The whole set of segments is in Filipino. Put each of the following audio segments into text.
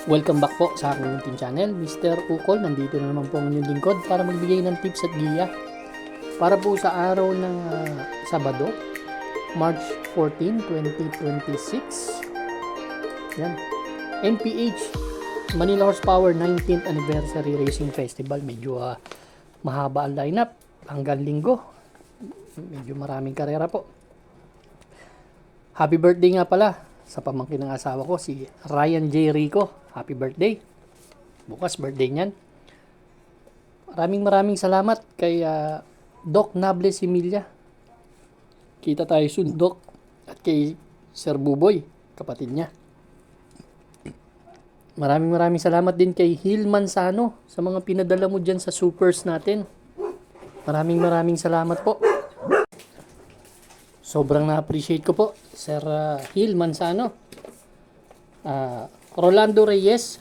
Welcome back po sa aking YouTube channel, Mr. Ukol. Nandito na naman po ang inyong lingkod para magbigay ng tips at giya para po sa araw ng Sabado, March 14, 2026. Yan. MPH, Manila Horsepower 19th Anniversary Racing Festival. Medyo mahaba ang lineup hanggang linggo. Medyo maraming karera po. Happy birthday nga pala sa pamangkin ng asawa ko, si Ryan J. Rico. Happy birthday. Bukas birthday niyan. Maraming salamat kay Doc Nable Similia. Kita tayo soon, Doc. At kay Sir Buboy, kapatid niya. Maraming salamat din kay Hil Manzano sa mga pinadala mo dyan sa supers natin. Maraming salamat po. Sobrang na-appreciate ko po, Sir Hil Manzano. Rolando Reyes,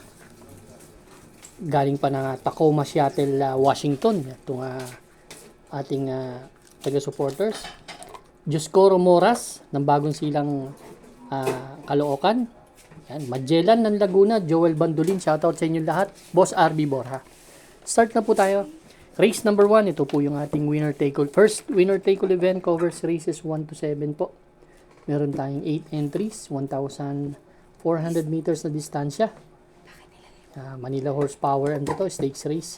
galing pa ng Tacoma, Seattle, Washington. Itong ating taga-supporters. Joscoro Moras, ng Bagong Silang, Caloocan. Yan. Magellan ng Laguna, Joel Bandolin, shoutout sa inyo lahat. Boss RB Borja. Start na po tayo. Race number 1, ito po yung ating winner take all. First winner take all event covers races 1 to 7 po. Meron tayong 8 entries, 1,400 meters na distansya. Manila Horsepower, ano to, stakes race.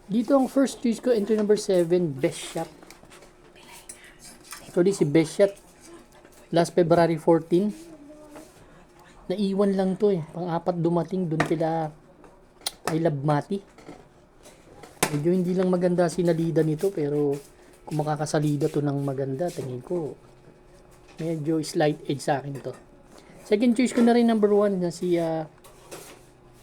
Dito ang first choice ko, entry number 7, Best Shot. Ito si Best Shot. Last February 14. Naiwan lang to Pang-apat dumating dun kila I Love Mati. Medyo hindi lang maganda sinalida nito, pero kung makakasalida to ng maganda, tingin ko medyo slight edge sa akin to. Second choice ko na rin number 1 na si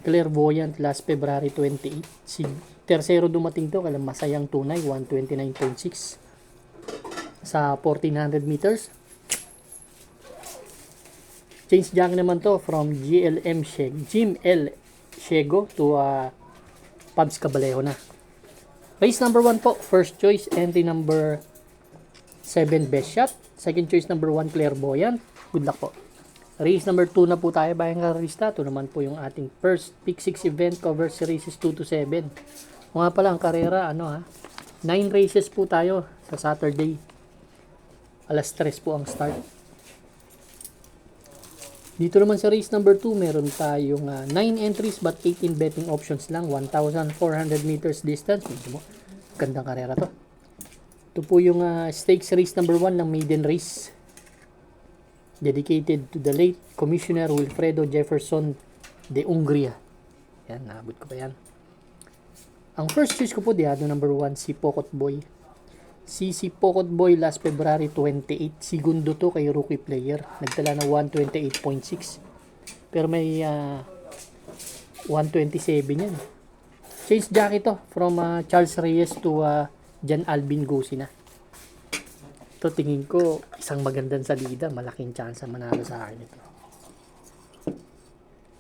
Clairvoyant, last February 28. Si tercero dumating to, kala masayang tunay, 129.6 sa 1,400 meters. Change jack naman to from Jim L. Shego to Pabs Cabalejo na. Race number 1 po, first choice, entry number 7, Best Shot. Second choice number 1, Clairvoyant. Good luck po. Race number 2 na po tayo, bayang karista. Ito naman po yung ating first Pick 6 event, covers races 2 to 7. Mga pala ang karera, 9 races po tayo sa Saturday. Alas 3 po ang start. Dito naman sa race number 2, meron tayong 9 entries but 18 betting options lang. 1,400 meters distance. Gandang karera to. Ito po yung stakes race number 1 ng maiden race. Dedicated to the late Commissioner Wilfredo Jefferson de Ungria. Yan, naabot ko pa yan. Ang first choice ko po, number 1, si Pokot Boy. Si Pokot Boy, last February 28. Segundo to kay rookie player. Nagtala na 128.6. Pero may 127 yan. Change jacket to from Charles Reyes to Jan Alvin Gusina. Ito tingin ko isang magandang salida. Malaking chance manalo sa akin ito.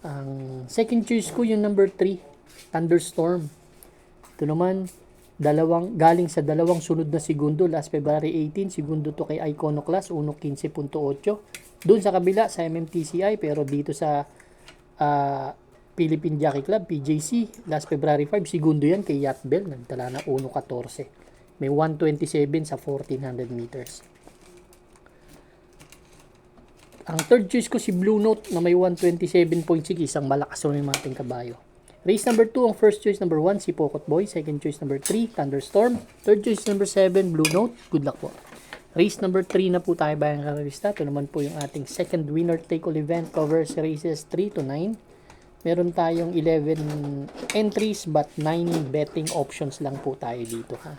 Ang second choice ko yung number 3, Thunderstorm. Ito naman, galing sa dalawang sunod na segundo, last February 18, segundo to kay Iconoclast, 1.15.8. Doon sa kabila, sa MMTCI, pero dito sa Philippine Jockey Club, PJC, last February 5, segundo yan kay Yacht Bell, nagtala na 1.14. May 127 sa 1,400 meters. Ang third choice ko si Blue Note na may 127.6, isang malakas rin yung ating kabayo. Race number 2, ang first choice number 1, si Pokot Boy. Second choice number 3, Thunderstorm. Third choice number 7, Blue Note. Good luck po. Race number 3 na po tayo, bayang karista. Ito naman po yung ating second winner take all event, covers races 3 to 9. Meron tayong 11 entries but 9 betting options lang po tayo dito, ha.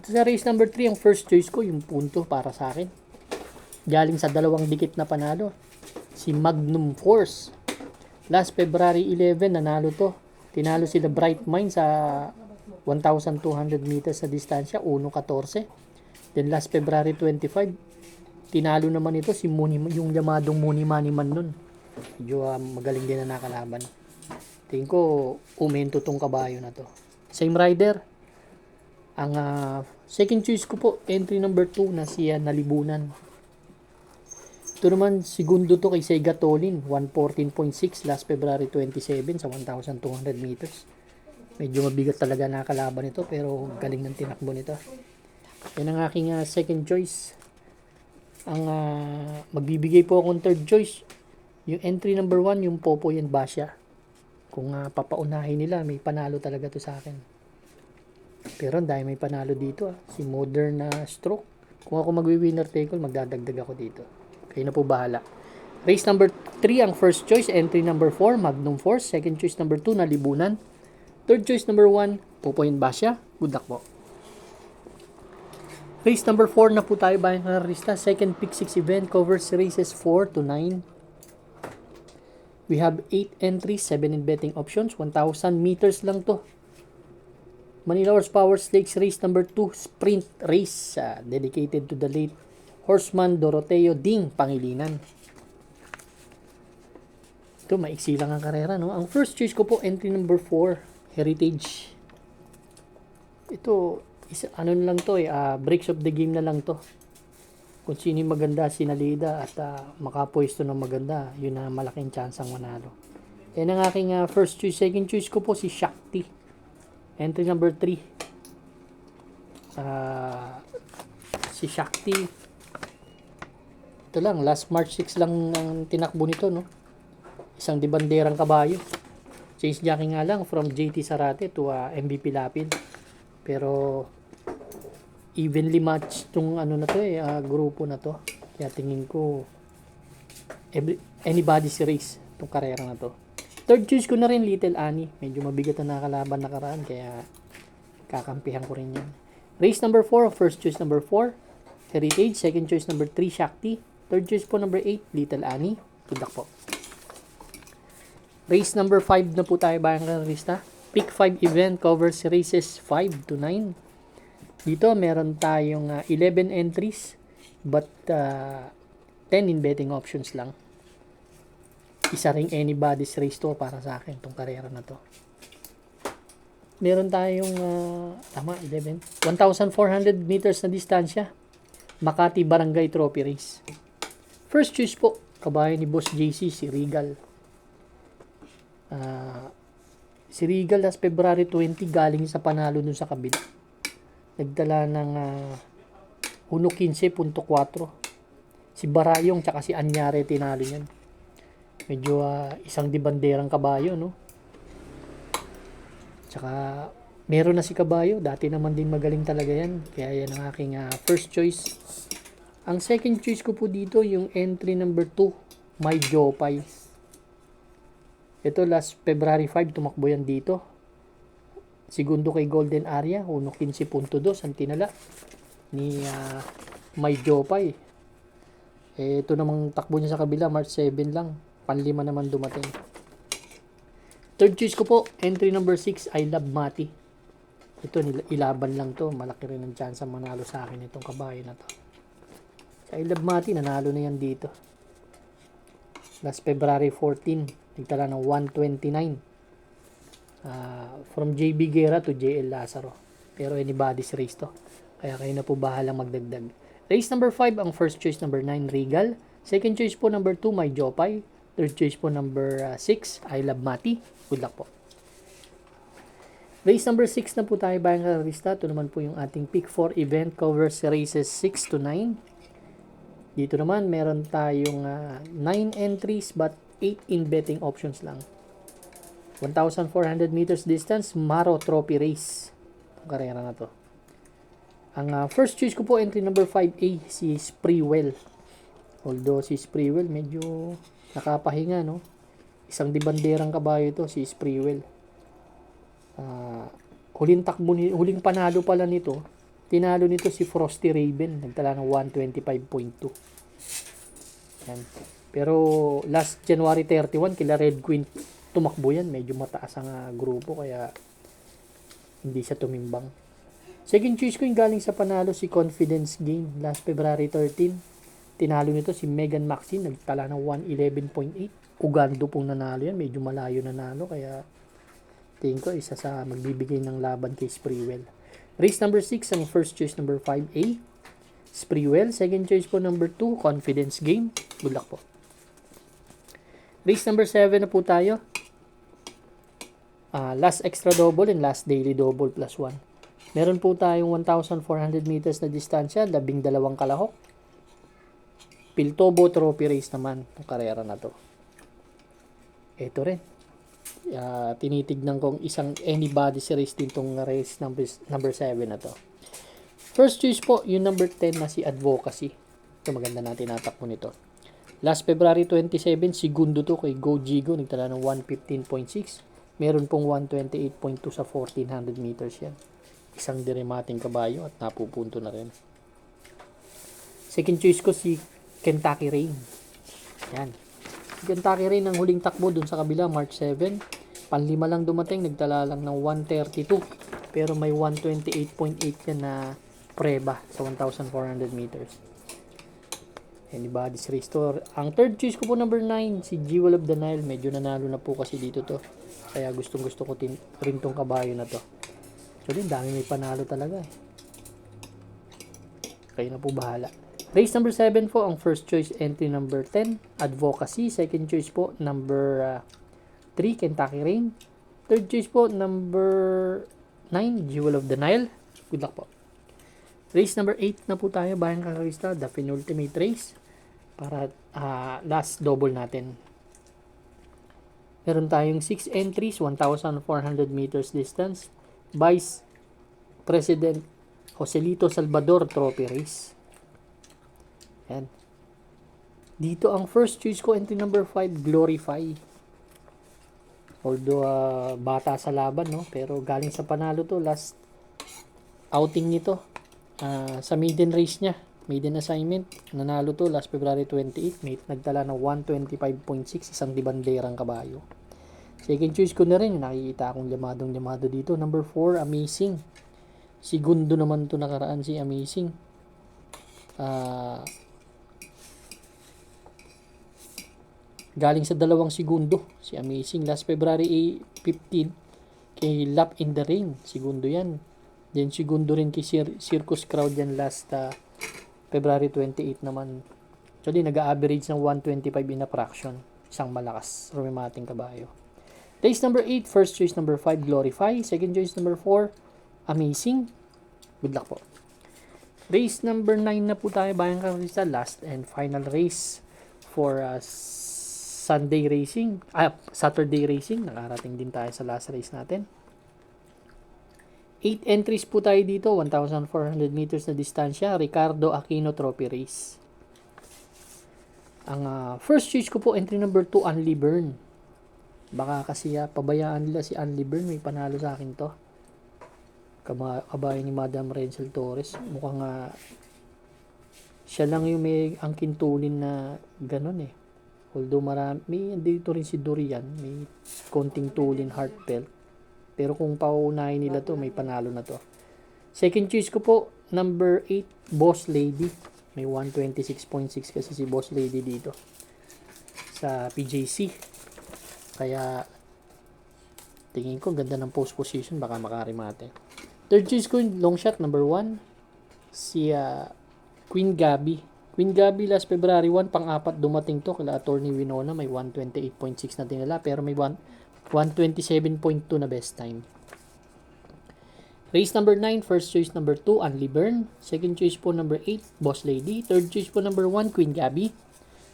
Sa race number 3, ang first choice ko, yung punto para sa akin. Galing sa dalawang dikit na panalo. Si Magnum Force. Last February 11, nanalo to. Tinalo sila Bright Mind sa 1,200 meters sa distansya, 1.14. Then last February 25, tinalo naman ito si yung yamadong Muni Maniman nun. Medyo magaling din na nakalaban. Tingin ko, umento tong kabayo na to. Same rider. Ang second choice ko po, entry number 2 na siya Nalibunan. Ito Ito naman, segundo to kay Sega Tolin, 114.6 last February 27 sa 1,200 meters. Medyo mabigat talaga nakakalaban nito pero galing ng tinakbo nito. Yan ang aking second choice. Ang magbibigay po akong third choice. Yung entry number 1, yung Popoy and Basya. Kung papaunahin nila, may panalo talaga to sa akin. Pero dahil may panalo dito, si Modern Stroke. Kung ako magwi-winner take all, magdadagdag ako dito. Kayo na po bahala. Race number 3 ang first choice, entry number 4, Magnum Force. Second choice number 2, Nalibunan. Third choice number 1, Popoy and Basya. Good luck po. Race number 4 na po tayo bayan ng lista. Second pick 6 event covers races 4 to 9. We have 8 entries, 7 in betting options. 1,000 meters lang to. Manila Horsepower Stakes race number 2, sprint race. Dedicated to the late horseman Doroteo Ding Pangilinan. Ito, maiksi lang ang karera, no? Ang first choice ko po, entry number 4, Heritage. Ito, ano lang to breaks of the game na lang to. Kung sino yung maganda, sinalida at makapwesto ng maganda, yun na malaking chance ang manalo. Yan ang aking first choice. Second choice ko po si Shakti. Entry number 3. Si Shakti. Ito lang, last March 6 lang ang tinakbo nito, no? Isang dibanderang kabayo. Change jockey nga lang from JT Sarate to MVP Lapid. Pero evenly matched tong ano na to grupo na to. Kaya tingin ko anybody's race tong karera na to. Third choice ko na rin Little Annie. Medyo mabigat na nakalaban nakaraan kaya kakampihan ko rin yan. Race number 4, first choice number 4, Heritage. Second choice number 3, Shakti. Third choice po number 8, Little Annie. Good luck po. Race number 5 na po tayo bayan ng lista. Pick 5 event covers races 5 to 9. Dito meron tayong 11 entries but 10 in betting options lang. Isa ring anybody's race to para sa akin tong karera na to. Meron tayong 11 1,400 meters na distansya. Makati Barangay Trophy Race. First choice po, kabayan ni Boss JC, si Regal. Si Regal last February 20 galing sa panalo dun sa kabila. Nagdala ng 1.15.4. Si Barayong tsaka si Anyare tinalo niyan. Medyo isang dibanderang kabayo, no? Tsaka meron na si kabayo. Dati naman din magaling talaga yan. Kaya yan ang aking first choice. Ang second choice ko po dito, yung entry number 2, My Jopay. Ito last February 5, tumakbo yan dito. Segundo kay Golden Area, 1.15.2 ang tinala ni My Jopay. Ito namang takbo niya sa kabila, March 7 lang. Panlima naman dumating. Third choice ko po, entry number 6, I Love Mati. Ito, ilaban lang to. Malaki rin ang chance manalo sa akin itong kabayo na to. Sa I Love Mati, nanalo na yan dito. Last February 14, nagtala ng 129. From JB Guerra to JL Lazaro. Pero anybody's race to. Kaya kayo na po bahalang magdagdag. Race number 5, ang first choice number 9, Regal. Second choice po number 2, My Jopay. Third choice po number 6, I Love Mati. Good luck po. Race number 6 na po tayo bayan ng lista. Ito naman po yung ating pick 4 event covers races 6 to 9. Dito naman meron tayong 9 entries but 8 in betting options lang. 1,400 meters distance, Maro Trophy Race. Itong karera na to. Ang first choice ko po, entry number 5A, si Spreewell. Although si Spreewell medyo nakapahinga, no? Isang dibanderang kabayo ito, si Spreewell. Huling panalo pala nito, tinalo nito si Frosty Raven, nagtala ng 125.2. Yan. Pero last January 31, kila Red Queen tumakbo yan. Medyo mataas ang grupo, kaya hindi siya tumimbang. Second choice ko yung galing sa panalo, si Confidence Game. Last February 13, tinalo nito si Megan Maxine, nagtala ng 111.8. Ugando pong nanalo yan, medyo malayo nanalo, kaya tingin ko isa sa magbibigay ng laban kay Spreewell. Race number 6, ang first choice number 5A. Spreewell. Second choice po number 2, Confidence Game. Good luck po. Race number 7 na po tayo. Last extra double and last daily double plus 1. Meron po tayong 1,400 meters na distansya, 12 kalahok. Piltobo Trophy race naman ang karera na to. Ito rin. Tinitignan kong isang anybody's race din tong race number 7 na to. First choice po, yung number 10 na si Advocacy. Ito maganda natin natakbo nito. Last February 27, segundo to kay Go Gigo. Nagtala ng 115.6. Meron pong 128.2 sa 1,400 meters yan. Isang diremating kabayo at napupunto na rin. Second choice ko si Kentucky Rain. Yan. Si Kentucky Rain ang huling takbo dun sa kabila, March 7. Panlima lang dumating, nagtala lang ng 132. Pero may 128.8 yan na preba sa 1,400 meters. Anybody's race to. Ang third choice ko po number 9, si Jewel of the Nile. Medyo nanalo na po kasi dito to. Kaya gustong gusto ko rin tong kabayo na to. So din, dami may panalo talaga eh. Kayo na po bahala. Race number 7 po, ang first choice entry number 10, Advocacy. Second choice po, number 3, Kentucky Rain. Third choice po, number 9, Jewel of the Nile. Good luck po. Race number 8 na po tayo, Bayang Kakarista, the penultimate race. Para last double natin. Meron tayong 6 entries, 1,400 meters distance. Vice President Joselito Salvador Trophy Race. Yan. Dito ang first choice ko, entry number 5, Glorify. Although bata sa laban, no? Pero galing sa panalo to, last outing nito. Sa maiden race niya, maiden assignment, nanalo to last February 28, nagtala ng 125.6, isang dibanderang kabayo. Second choice ko na rin, nakikita akong lamado dito. Number 4, Amazing. Segundo naman to nakaraan si Amazing. Galing sa 2 segundo si Amazing last February 15 kay Lap in the Rain. Segundo yan. Then segundo rin kay Circus Crowd yan last February 28 naman. Actually, nag-average ng 125 in a fraction. Isang malakas, rumimating kabayo. Race number 8, first choice number 5, Glorify. Second choice number 4, Amazing. Good luck po. Race number 9 na po tayo, Bayang Kakarista. Last and final race for Saturday racing. Nakarating din tayo sa last race natin. 8 entries po tayo dito, 1,400 meters na distansya, Ricardo Aquino Trophy Race. Ang first choice ko po, entry number 2, Unli Burn. Baka kasi pabayaan nila si Unli Burn, may panalo sa akin to. Kabayo ni Madam Renzel Torres. Mukhang siya lang yung may angkin tulin na ganun eh. Although marami, dito rin si Dorian, may konting tulin heartfelt. Pero kung pauunahin nila to, may panalo na to. Second choice ko po, number 8, Boss Lady. May 126.6 kasi si Boss Lady dito sa PJC. Kaya tingin ko ganda ng post position, baka makarimate. Third choice ko, long shot, number 1, si Queen Gabi. Queen Gabi last February 1, pang-apat dumating to kala Attorney Winona, may 128.6 na tinala, pero may 127.2 na best time. Race number 9, first choice number 2, Unli Burn. Second choice po number 8, Boss Lady. Third choice po number 1, Queen Gabi.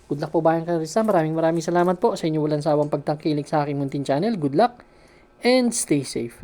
Good luck po, Bayang Kakarista. Maraming salamat po sa inyo walang sawang pagtangkilik sa aking munting channel. Good luck and stay safe.